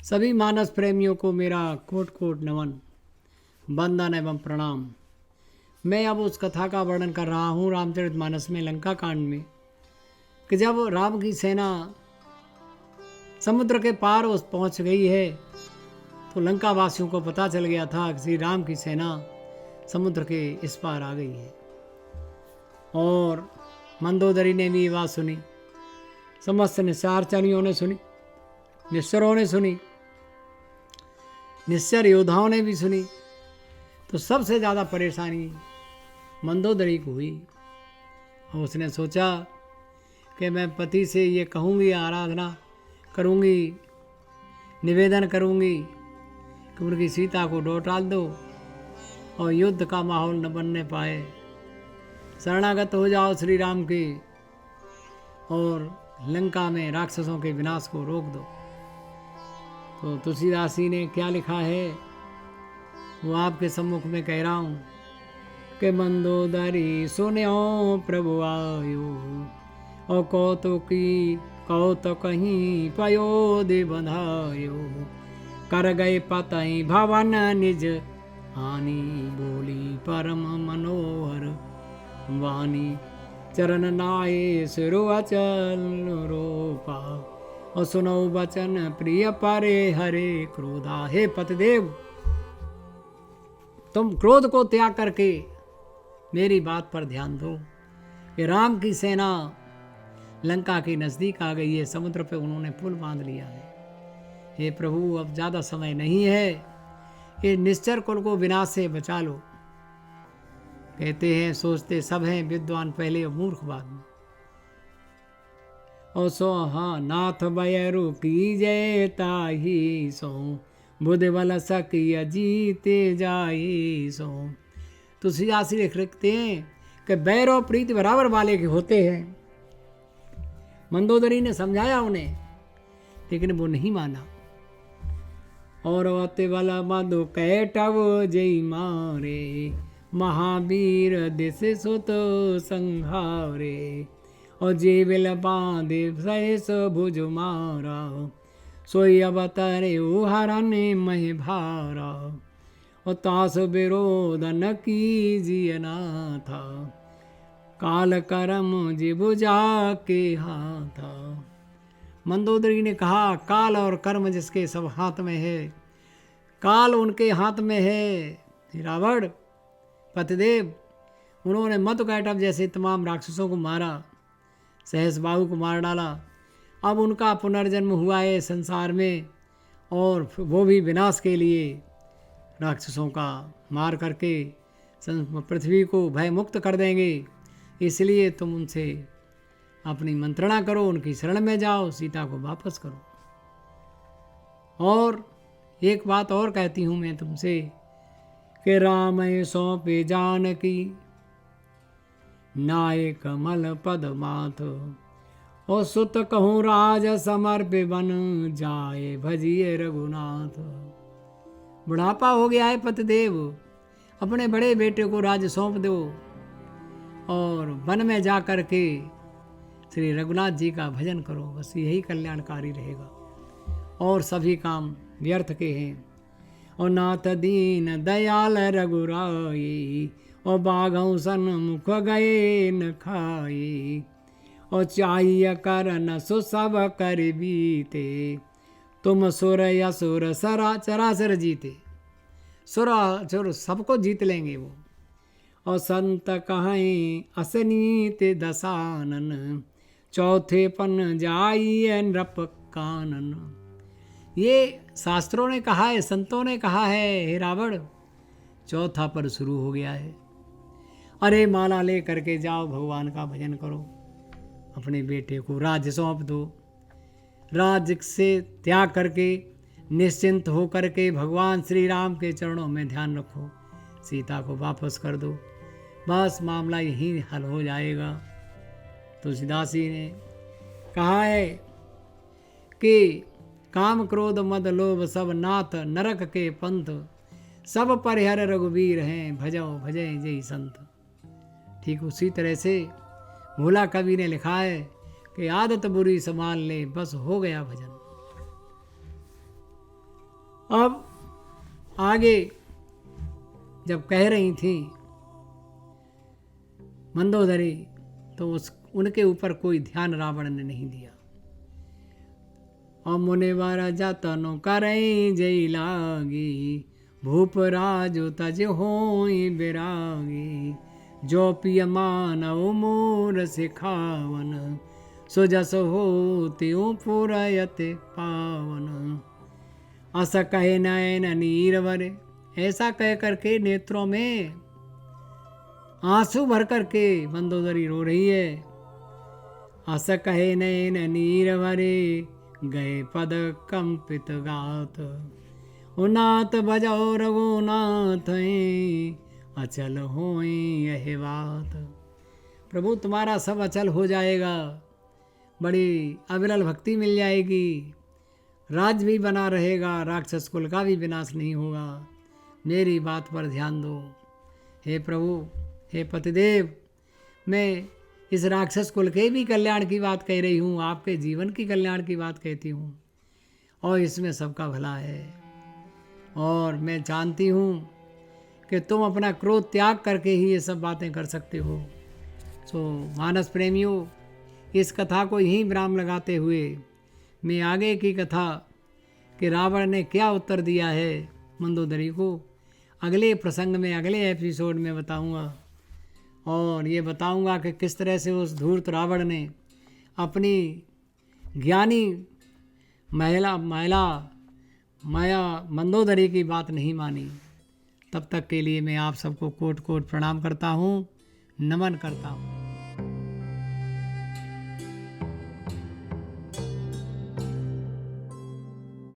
सभी मानस प्रेमियों को मेरा कोट कोट नमन, वंदन एवं प्रणाम। मैं अब उस कथा का वर्णन कर रहा हूँ रामचरितमानस में लंका कांड में, कि जब राम की सेना समुद्र के पार उस पहुँच गई है तो लंका वासियों को पता चल गया था कि श्री राम की सेना समुद्र के इस पार आ गई है। और मंदोदरी ने भी ये बात सुनी, समस्त निस्सारचनियों ने सुनी, निश्चरों ने सुनी, निश्चर योद्धाओं ने भी सुनी। तो सबसे ज़्यादा परेशानी मंदोदरी को हुई। और उसने सोचा कि मैं पति से ये कहूँगी, आराधना करूँगी, निवेदन करूँगी कि उनकी सीता को लौटा दो और युद्ध का माहौल न बनने पाए, शरणागत हो जाओ श्री राम के और लंका में राक्षसों के विनाश को रोक दो। तो तुलसीदास जी ने क्या लिखा है वो आपके सम्मुख में कह रहा हूँ कि मंदोदरी सुन्यो प्रभु आयो और कौतुक कहीं पयोदि बंधायो, कर गए पतई भवन निज हानि, बोली परम मनोहर वाणी, चरण नाये सिरो अचल रूपा, और सुनो वचन प्रिय पारे हरे क्रोधा। हे पतिदेव, तुम क्रोध को त्याग करके मेरी बात पर ध्यान दो कि राम की सेना लंका के नज़दीक आ गई है, समुद्र पे उन्होंने पुल बांध लिया है। हे प्रभु, अब ज़्यादा समय नहीं है, ये निश्चर कुल को विनाश से बचा लो। कहते हैं सोचते सब हैं, विद्वान पहले और मूर्ख बाद में। और सो हाँ नाथ बयरु की जय ताही सो, बुध बल सकिय जीते जाई सो। तुलसीदास जी लिखते हैं कि बैर और प्रीति बराबर वाले के होते हैं। मंदोदरी ने समझाया उन्हें, लेकिन वो नहीं माना। और अति बल मधु कैटव जय मारे, महावीर दिस सुत संहारे, और जेबिल बांधे सहस भुज मारा, सोई अवतरे हरन मह भारा, और तास विरोध न कीजिए नाथा, काल करम जिबुजा के हाथा। मंदोदरी ने कहा काल और कर्म जिसके सब हाथ में है, काल उनके हाथ में है। रावण पतिदेव, उन्होंने मधुकैटभ जैसे तमाम राक्षसों को मारा, सहस्रबाहु को मार डाला। अब उनका पुनर्जन्म हुआ है संसार में, और वो भी विनाश के लिए राक्षसों का मार करके पृथ्वी को भय मुक्त कर देंगे। इसलिए तुम उनसे अपनी मंत्रणा करो, उनकी शरण में जाओ, सीता को वापस करो। और एक बात और कहती हूँ मैं तुमसे कि राम सौंपे जानकी, नाय कमल पद माथ, और सुत कहूँ राज समर्पे बन जाए, भजिए रघुनाथ। बुढ़ापा हो गया है पतिदेव, अपने बड़े बेटे को राज सौंप दो और वन में जा कर के श्री रघुनाथ जी का भजन करो, बस यही कल्याणकारी रहेगा। और सभी काम व्यर्थ के हैं। और नाथ दीन दयाल रघुराई, और बाघों सन मुख गए न खाई, और चाहिए कर न सो सब कर बीते, तुम सुर असुर सरा चराचर जीते। सुर असुर सबको जीत लेंगे वो। और संत कहें असनीत दसानन, चौथे पन जाइए नृप कानन। ये शास्त्रों ने कहा है, संतों ने कहा है, हे रावण चौथा पर शुरू हो गया है। अरे माला ले करके जाओ, भगवान का भजन करो, अपने बेटे को राज्य सौंप दो, राज्य से त्याग करके निश्चिंत हो करके भगवान श्री राम के चरणों में ध्यान रखो, सीता को वापस कर दो, बस मामला यहीं हल हो जाएगा। तुलसीदास जी ने कहा है कि काम क्रोध मद लोभ सब नाथ, नरक के पंथ, सब परिहर रघुवीर हैं, भजो भजय जय संत। ठीक उसी तरह से भोला कवि ने लिखा है कि आदत बुरी संभाल ले, बस हो गया भजन। अब आगे जब कह रही थी मंदोदरी तो उनके ऊपर कोई ध्यान रावण ने नहीं दिया। और मुनिवर जतन करई जई लागी, भूप राजु तज होई बिरागी। जो पिय मानव मोर सिखावन, सुजस हो त्यों पुरयत पावन। अस कहे नयन नीर भरे, ऐसा कह करके नेत्रों में आंसू भर करके मंदोदरी रो रही है। अस कहे नयन नीर भरे, गए पद कंपित गात। उनाथ बजाओ रघुनाथ, अचल होई यह बात। प्रभु तुम्हारा सब अचल हो जाएगा, बड़ी अविरल भक्ति मिल जाएगी, राज भी बना रहेगा, राक्षस कुल का भी विनाश नहीं होगा। मेरी बात पर ध्यान दो। हे प्रभु, हे पतिदेव, मैं इस राक्षस कुल के भी कल्याण की बात कह रही हूँ, आपके जीवन की कल्याण की बात कहती हूँ, और इसमें सबका भला है। और मैं जानती हूँ कि तुम अपना क्रोध त्याग करके ही ये सब बातें कर सकते हो। सो मानस प्रेमियों, इस कथा को यहीं विराम लगाते हुए मैं आगे की कथा कि रावण ने क्या उत्तर दिया है मंदोदरी को अगले प्रसंग में, अगले एपिसोड में बताऊंगा। और ये बताऊंगा कि किस तरह से उस धूर्त रावण ने अपनी ज्ञानी माया मंदोदरी की बात नहीं मानी। तब तक के लिए मैं आप सबको कोट कोट प्रणाम करता हूँ, नमन करता हूँ।